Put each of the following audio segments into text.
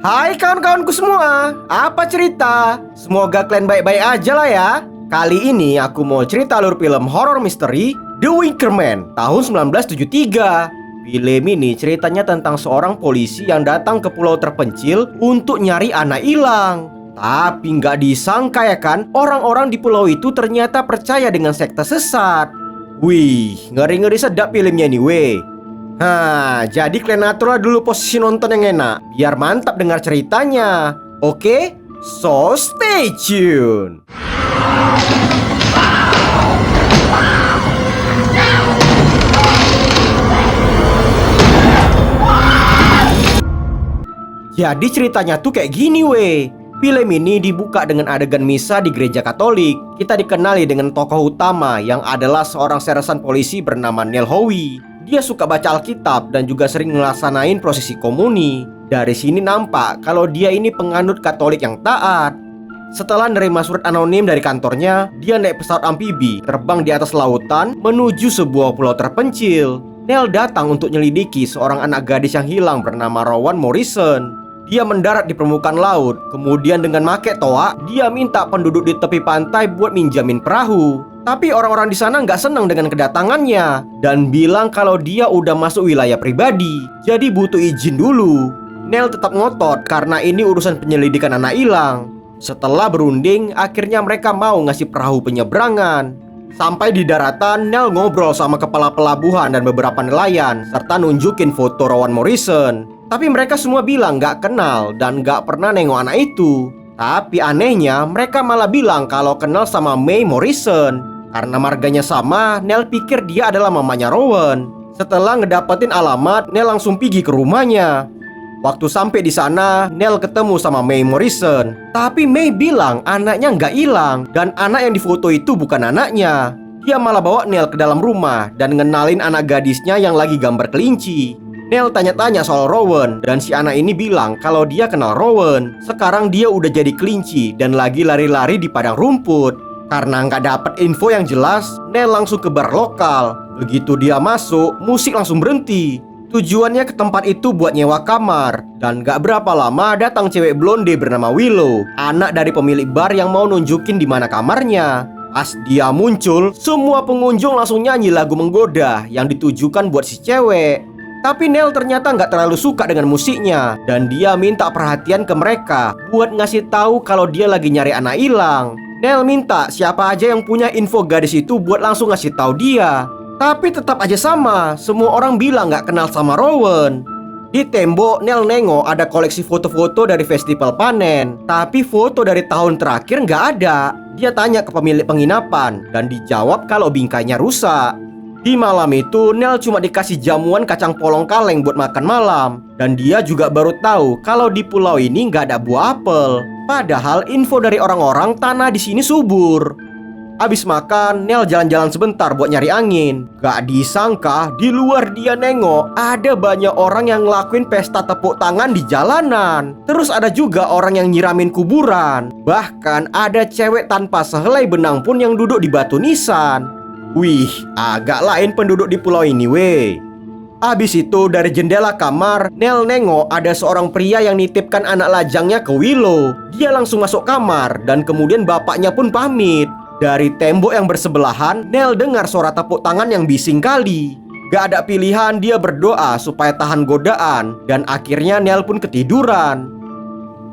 Hai kawan-kawanku semua, apa cerita? Semoga kalian baik-baik aja lah ya. Kali ini aku mau cerita alur film horor misteri The Wicker Man tahun 1973. Film ini ceritanya tentang seorang polisi yang datang ke pulau terpencil untuk nyari anak hilang. Tapi nggak disangka ya kan, orang-orang di pulau itu ternyata percaya dengan sekte sesat. Wih, ngeri-ngeri sedap filmnya nih weh. Jadi kalian aturlah dulu posisi nonton yang enak, biar mantap dengar ceritanya. Oke? So stay tune. Jadi ceritanya tuh kayak gini weh. Film ini dibuka dengan adegan misa di gereja Katolik. Kita dikenali dengan tokoh utama yang adalah seorang sersan polisi bernama Neil Howie. Dia suka baca Alkitab dan juga sering ngelaksanain prosesi komuni. Dari sini nampak kalau dia ini penganut Katolik yang taat. Setelah menerima surat anonim dari kantornya, dia naik pesawat amfibi, terbang di atas lautan menuju sebuah pulau terpencil. Neil datang untuk nyelidiki seorang anak gadis yang hilang bernama Rowan Morrison. Dia mendarat di permukaan laut, kemudian dengan make toa, dia minta penduduk di tepi pantai buat minjamin perahu. Tapi orang-orang di sana nggak senang dengan kedatangannya dan bilang kalau dia udah masuk wilayah pribadi, jadi butuh izin dulu. Neil tetap ngotot karena ini urusan penyelidikan anak hilang. Setelah berunding, akhirnya mereka mau ngasih perahu penyeberangan. Sampai di daratan, Neil ngobrol sama kepala pelabuhan dan beberapa nelayan, serta nunjukin foto Rowan Morrison. Tapi mereka semua bilang nggak kenal dan nggak pernah nengok anak itu. Tapi anehnya, mereka malah bilang kalau kenal sama May Morrison. Karena marganya sama, Neil pikir dia adalah mamanya Rowan. Setelah ngedapetin alamat, Neil langsung pergi ke rumahnya. Waktu sampai di sana, Neil ketemu sama May Morrison. Tapi May bilang anaknya nggak hilang dan anak yang difoto itu bukan anaknya. Dia malah bawa Neil ke dalam rumah dan ngenalin anak gadisnya yang lagi gambar kelinci. Neil tanya-tanya soal Rowan dan si anak ini bilang kalau dia kenal Rowan. Sekarang dia udah jadi kelinci dan lagi lari-lari di padang rumput. Karena nggak dapet info yang jelas, Neil langsung ke bar lokal. Begitu dia masuk, musik langsung berhenti. Tujuannya ke tempat itu buat nyewa kamar. Dan gak berapa lama datang cewek blonde bernama Willow, anak dari pemilik bar yang mau nunjukin di mana kamarnya. Pas dia muncul, semua pengunjung langsung nyanyi lagu menggoda yang ditujukan buat si cewek. Tapi Neil ternyata nggak terlalu suka dengan musiknya dan dia minta perhatian ke mereka buat ngasih tahu kalau dia lagi nyari anak hilang. Neil minta siapa aja yang punya info gadis itu buat langsung ngasih tahu dia. Tapi tetap aja sama, semua orang bilang nggak kenal sama Rowan. Di tembok, Neil nengok ada koleksi foto-foto dari festival panen. Tapi foto dari tahun terakhir nggak ada. Dia tanya ke pemilik penginapan dan dijawab kalau bingkainya rusak. Di malam itu, Neil cuma dikasih jamuan kacang polong kaleng buat makan malam. Dan dia juga baru tahu kalau di pulau ini nggak ada buah apel. Padahal info dari orang-orang tanah di sini subur. Abis makan, Neil jalan-jalan sebentar buat nyari angin. Gak disangka, di luar dia nengok ada banyak orang yang ngelakuin pesta tepuk tangan di jalanan. Terus ada juga orang yang nyiramin kuburan. Bahkan ada cewek tanpa sehelai benang pun yang duduk di batu nisan. Wih, agak lain penduduk di pulau ini weh. Abis itu dari jendela kamar, Neil nengok ada seorang pria yang nitipkan anak lajangnya ke Willow. Dia langsung masuk kamar dan kemudian bapaknya pun pamit. Dari tembok yang bersebelahan, Neil dengar suara tepuk tangan yang bising kali. Gak ada pilihan, dia berdoa supaya tahan godaan dan akhirnya Neil pun ketiduran.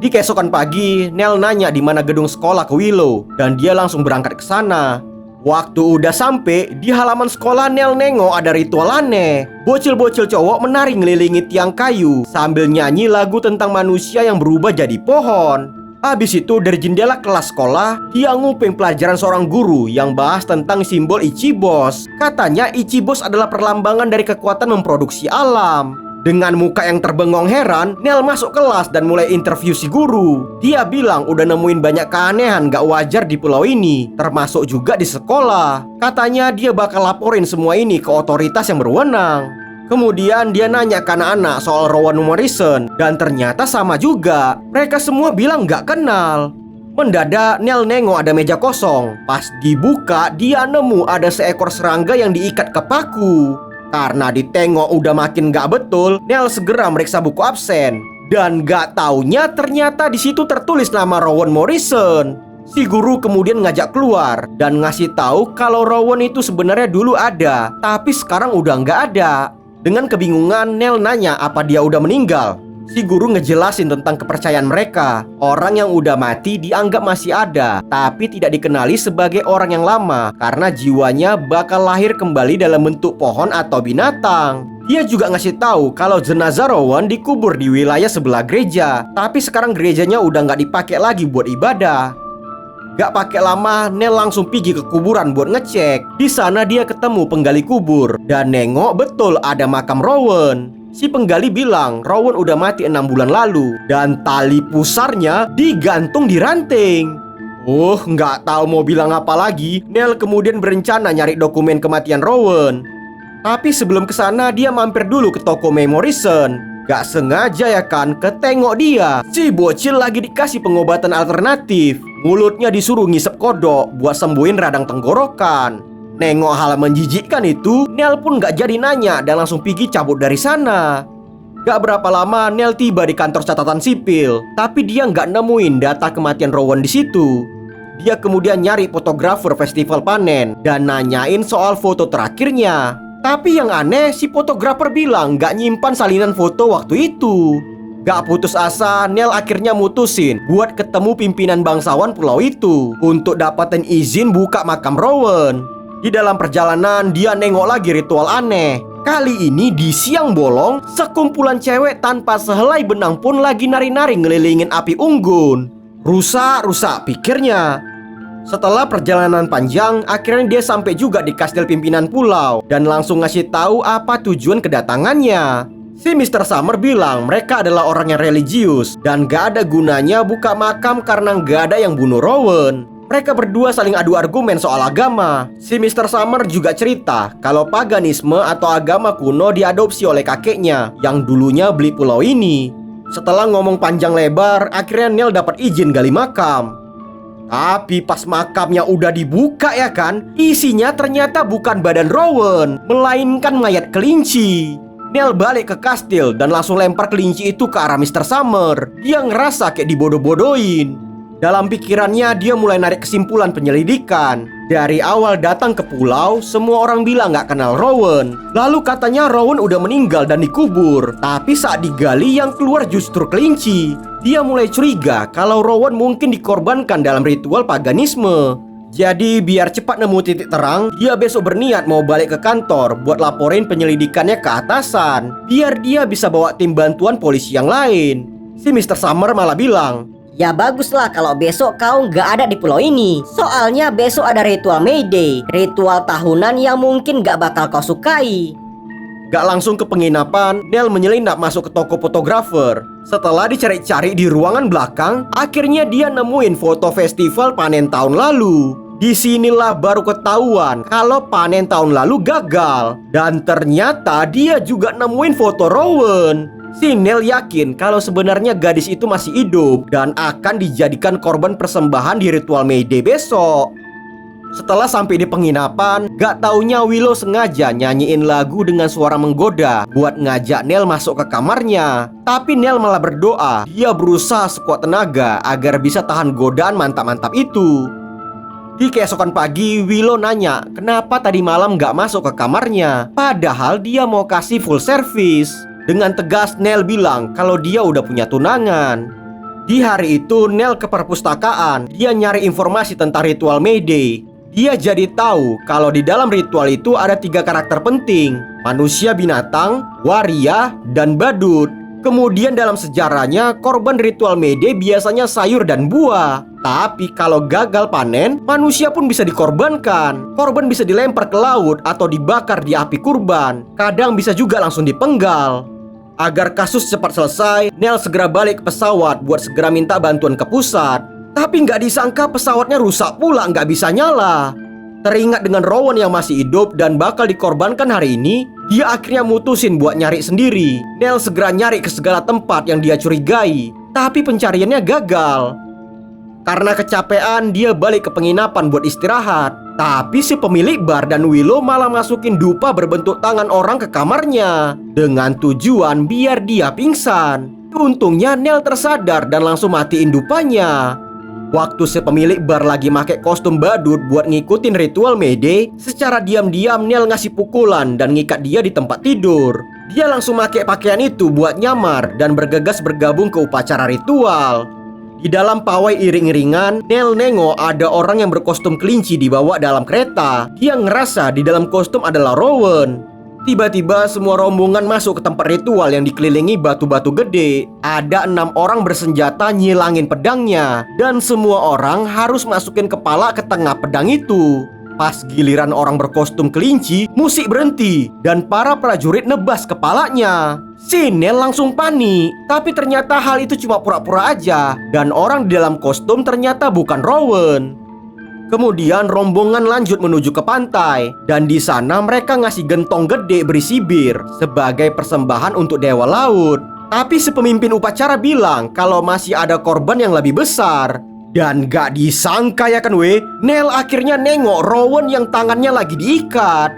Di keesokan pagi, Neil nanya di mana gedung sekolah ke Willow dan dia langsung berangkat ke sana. Waktu udah sampai di halaman sekolah, Neil nengok ada ritual aneh. Bocil-bocil cowok menari ngelilingi tiang kayu sambil nyanyi lagu tentang manusia yang berubah jadi pohon. Habis itu dari jendela kelas sekolah, dia nguping pelajaran seorang guru yang bahas tentang simbol Ichibos. Katanya Ichibos adalah perlambangan dari kekuatan memproduksi alam. Dengan muka yang terbengong heran, Neil masuk kelas dan mulai interview si guru. Dia bilang udah nemuin banyak keanehan gak wajar di pulau ini, termasuk juga di sekolah. Katanya dia bakal laporin semua ini ke otoritas yang berwenang. Kemudian dia nanya ke anak-anak soal Rowan Morrison dan ternyata sama juga. Mereka semua bilang gak kenal. Mendadak Neil nengok ada meja kosong. Pas dibuka, dia nemu ada seekor serangga yang diikat ke paku. Karena ditengok udah makin gak betul, Neil segera meriksa buku absen. Dan gak taunya ternyata di situ tertulis nama Rowan Morrison. Si guru kemudian ngajak keluar dan ngasih tahu kalau Rowan itu sebenarnya dulu ada, tapi sekarang udah nggak ada. Dengan kebingungan, Neil nanya apa dia udah meninggal. Si guru ngejelasin tentang kepercayaan mereka. Orang yang udah mati dianggap masih ada, tapi tidak dikenali sebagai orang yang lama karena jiwanya bakal lahir kembali dalam bentuk pohon atau binatang. Dia juga ngasih tahu kalau jenazah Rowan dikubur di wilayah sebelah gereja, tapi sekarang gerejanya udah nggak dipakai lagi buat ibadah. Gak pakai lama, Neil langsung pergi ke kuburan buat ngecek. Di sana dia ketemu penggali kubur dan nengok betul ada makam Rowan. Si penggali bilang Rowan udah mati 6 bulan lalu dan tali pusarnya digantung di ranting. Nggak tahu mau bilang apa lagi. Neil kemudian berencana nyari dokumen kematian Rowan. Tapi sebelum kesana dia mampir dulu ke toko May Morrison. Gak sengaja ya kan, ketengok dia. Si bocil lagi dikasih pengobatan alternatif. Mulutnya disuruh ngisep kodok buat sembuhin radang tenggorokan. Nengok hal menjijikkan itu, Neil pun gak jadi nanya dan langsung pergi cabut dari sana. Gak berapa lama Neil tiba di kantor catatan sipil, tapi dia gak nemuin data kematian Rowan di situ. Dia kemudian nyari fotografer festival panen dan nanyain soal foto terakhirnya. Tapi yang aneh, si fotografer bilang gak nyimpan salinan foto waktu itu. Gak putus asa, Neil akhirnya mutusin buat ketemu pimpinan bangsawan pulau itu untuk dapatin izin buka makam Rowan. Di dalam perjalanan, dia nengok lagi ritual aneh. Kali ini di siang bolong, sekumpulan cewek tanpa sehelai benang pun lagi nari-nari ngelilingin api unggun. Rusak, pikirnya. Setelah perjalanan panjang, akhirnya dia sampai juga di kastil pimpinan pulau dan langsung ngasih tahu apa tujuan kedatangannya. Si Mr. Summer bilang mereka adalah orang yang religius dan gak ada gunanya buka makam karena gak ada yang bunuh Rowan. Mereka berdua saling adu argumen soal agama. Si Mr. Summer juga cerita kalau paganisme atau agama kuno diadopsi oleh kakeknya yang dulunya beli pulau ini. Setelah ngomong panjang lebar, akhirnya Neil dapat izin gali makam. Tapi pas makamnya udah dibuka ya kan, isinya ternyata bukan badan Rowan, melainkan mayat kelinci. Neil balik ke kastil dan langsung lempar kelinci itu ke arah Mr. Summer. Dia ngerasa kayak dibodoh-bodohin. Dalam pikirannya dia mulai narik kesimpulan penyelidikan. Dari awal datang ke pulau, semua orang bilang gak kenal Rowan. Lalu katanya Rowan udah meninggal dan dikubur. Tapi saat digali yang keluar justru kelinci. Dia mulai curiga kalau Rowan mungkin dikorbankan dalam ritual paganisme. Jadi biar cepat nemu titik terang, dia besok berniat mau balik ke kantor buat laporin penyelidikannya ke atasan, biar dia bisa bawa tim bantuan polisi yang lain. Si Mr. Summer malah bilang, "Ya baguslah kalau besok kau nggak ada di pulau ini. Soalnya besok ada ritual May Day, ritual tahunan yang mungkin nggak bakal kau sukai." Gak langsung ke penginapan, Neil menyelinap masuk ke toko fotografer. Setelah dicari-cari di ruangan belakang, akhirnya dia nemuin foto festival panen tahun lalu. Disinilah baru ketahuan kalau panen tahun lalu gagal. Dan ternyata dia juga nemuin foto Rowan. Si Neil yakin kalau sebenarnya gadis itu masih hidup dan akan dijadikan korban persembahan di ritual May Day besok. Setelah sampai di penginapan, gak taunya Willow sengaja nyanyiin lagu dengan suara menggoda buat ngajak Neil masuk ke kamarnya. Tapi Neil malah berdoa, dia berusaha sekuat tenaga agar bisa tahan godaan mantap-mantap itu. Di keesokan pagi, Willow nanya kenapa tadi malam gak masuk ke kamarnya, padahal dia mau kasih full service. Dengan tegas Neil bilang kalau dia udah punya tunangan. Di hari itu Neil ke perpustakaan. Dia nyari informasi tentang ritual May Day. Dia jadi tahu kalau di dalam ritual itu ada 3 karakter penting: manusia, binatang, waria, dan badut. Kemudian dalam sejarahnya korban ritual May Day biasanya sayur dan buah. Tapi kalau gagal panen, manusia pun bisa dikorbankan. Korban bisa dilempar ke laut atau dibakar di api kurban. Kadang bisa juga langsung dipenggal. Agar kasus cepat selesai, Neil segera balik ke pesawat buat segera minta bantuan ke pusat. Tapi nggak disangka pesawatnya rusak pula, nggak bisa nyala. Teringat dengan Rowan yang masih hidup dan bakal dikorbankan hari ini, dia akhirnya mutusin buat nyari sendiri. Neil segera nyari ke segala tempat yang dia curigai, tapi pencariannya gagal. Karena kecapean, dia balik ke penginapan buat istirahat. Tapi si pemilik bar dan Willow malah masukin dupa berbentuk tangan orang ke kamarnya dengan tujuan biar dia pingsan. Untungnya Neil tersadar dan langsung matiin dupanya. Waktu si pemilik bar lagi pakai kostum badut buat ngikutin ritual Mayday, secara diam-diam Neil ngasih pukulan dan ngikat dia di tempat tidur. Dia langsung pakai pakaian itu buat nyamar dan bergegas bergabung ke upacara ritual. Di dalam pawai iring-iringan, Neil nengok ada orang yang berkostum kelinci dibawa dalam kereta. Dia ngerasa di dalam kostum adalah Rowan. Tiba-tiba semua rombongan masuk ke tempat ritual yang dikelilingi batu-batu gede. Ada 6 orang bersenjata nyilangin pedangnya, dan semua orang harus masukin kepala ke tengah pedang itu. Pas giliran orang berkostum kelinci, musik berhenti dan para prajurit nebas kepalanya. Si Neil langsung panik, tapi ternyata hal itu cuma pura-pura aja, dan orang di dalam kostum ternyata bukan Rowan. Kemudian rombongan lanjut menuju ke pantai, dan di sana mereka ngasih gentong gede berisi bir sebagai persembahan untuk dewa laut. Tapi si pemimpin upacara bilang kalau masih ada korban yang lebih besar. Dan gak disangka ya kan Neil akhirnya nengok Rowan yang tangannya lagi diikat.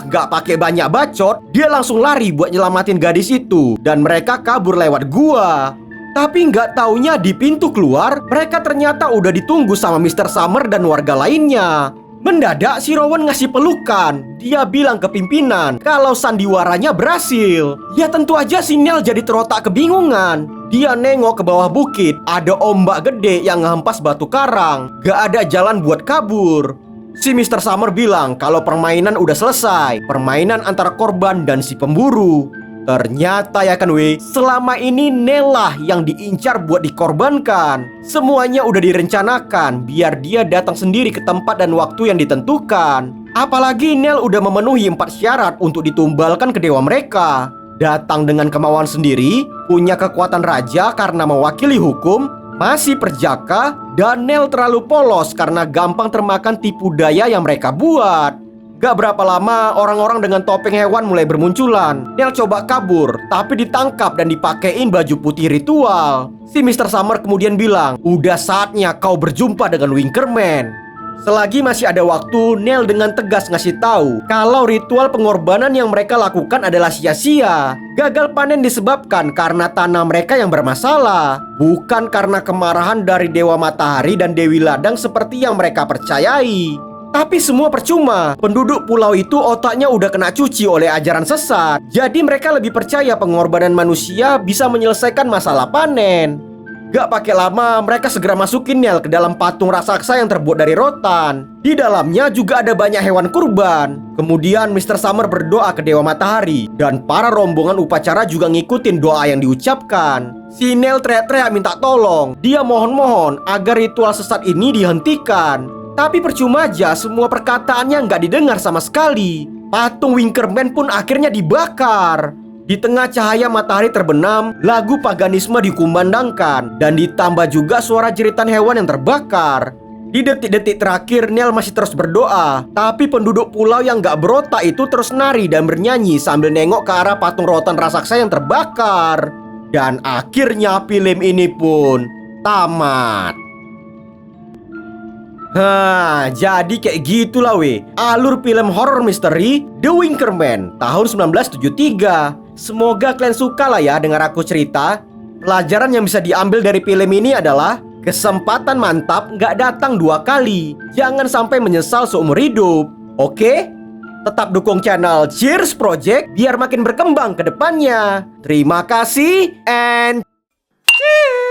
Gak pakai banyak bacot, dia langsung lari buat nyelamatin gadis itu, dan mereka kabur lewat gua. Tapi nggak taunya di pintu keluar, mereka ternyata udah ditunggu sama Mr. Summer dan warga lainnya. Mendadak si Rowan ngasih pelukan. Dia bilang ke pimpinan kalau sandiwaranya berhasil. Ya tentu aja si Neil jadi terotak kebingungan. Dia nengok ke bawah bukit, ada ombak gede yang ngehempas batu karang. Gak ada jalan buat kabur. Si Mr. Summer bilang kalau permainan udah selesai. Permainan antara korban dan si pemburu. Ternyata ya kan selama ini Neil lah yang diincar buat dikorbankan. Semuanya udah direncanakan biar dia datang sendiri ke tempat dan waktu yang ditentukan. Apalagi Neil udah memenuhi 4 syarat untuk ditumbalkan ke dewa mereka. Datang dengan kemauan sendiri, punya kekuatan raja karena mewakili hukum, masih perjaka, dan Neil terlalu polos karena gampang termakan tipu daya yang mereka buat. Gak berapa lama, orang-orang dengan topeng hewan mulai bermunculan. Neil coba kabur, tapi ditangkap dan dipakein baju putih ritual. Si Mr. Summer kemudian bilang, udah saatnya kau berjumpa dengan Winkerman. Selagi masih ada waktu, Neil dengan tegas ngasih tahu kalau ritual pengorbanan yang mereka lakukan adalah sia-sia. Gagal panen disebabkan karena tanah mereka yang bermasalah, bukan karena kemarahan dari Dewa Matahari dan Dewi Ladang seperti yang mereka percayai. Tapi semua percuma. Penduduk pulau itu otaknya udah kena cuci oleh ajaran sesat. Jadi mereka lebih percaya pengorbanan manusia bisa menyelesaikan masalah panen. Gak pakai lama, mereka segera masukin Neil ke dalam patung raksasa yang terbuat dari rotan. Di dalamnya juga ada banyak hewan kurban. Kemudian Mr. Summer berdoa ke Dewa Matahari, dan para rombongan upacara juga ngikutin doa yang diucapkan. Si Neil teriak-teriak minta tolong. Dia mohon-mohon agar ritual sesat ini dihentikan. Tapi percuma aja, semua perkataannya nggak didengar sama sekali. Patung Winkerman pun akhirnya dibakar. Di tengah cahaya matahari terbenam, lagu paganisme dikumandangkan, dan ditambah juga suara jeritan hewan yang terbakar. Di detik-detik terakhir, Neil masih terus berdoa. Tapi penduduk pulau yang nggak berotak itu terus nari dan bernyanyi sambil nengok ke arah patung rotan raksasa yang terbakar. Dan akhirnya film ini pun tamat. Jadi kayak gitulah alur film horror misteri The Winkerman tahun 1973. Semoga kalian suka lah ya dengar aku cerita. Pelajaran yang bisa diambil dari film ini adalah kesempatan mantap gak datang 2 kali. Jangan sampai menyesal seumur hidup. Oke? Tetap dukung channel Cheers Project biar makin berkembang ke depannya. Terima kasih and cheers.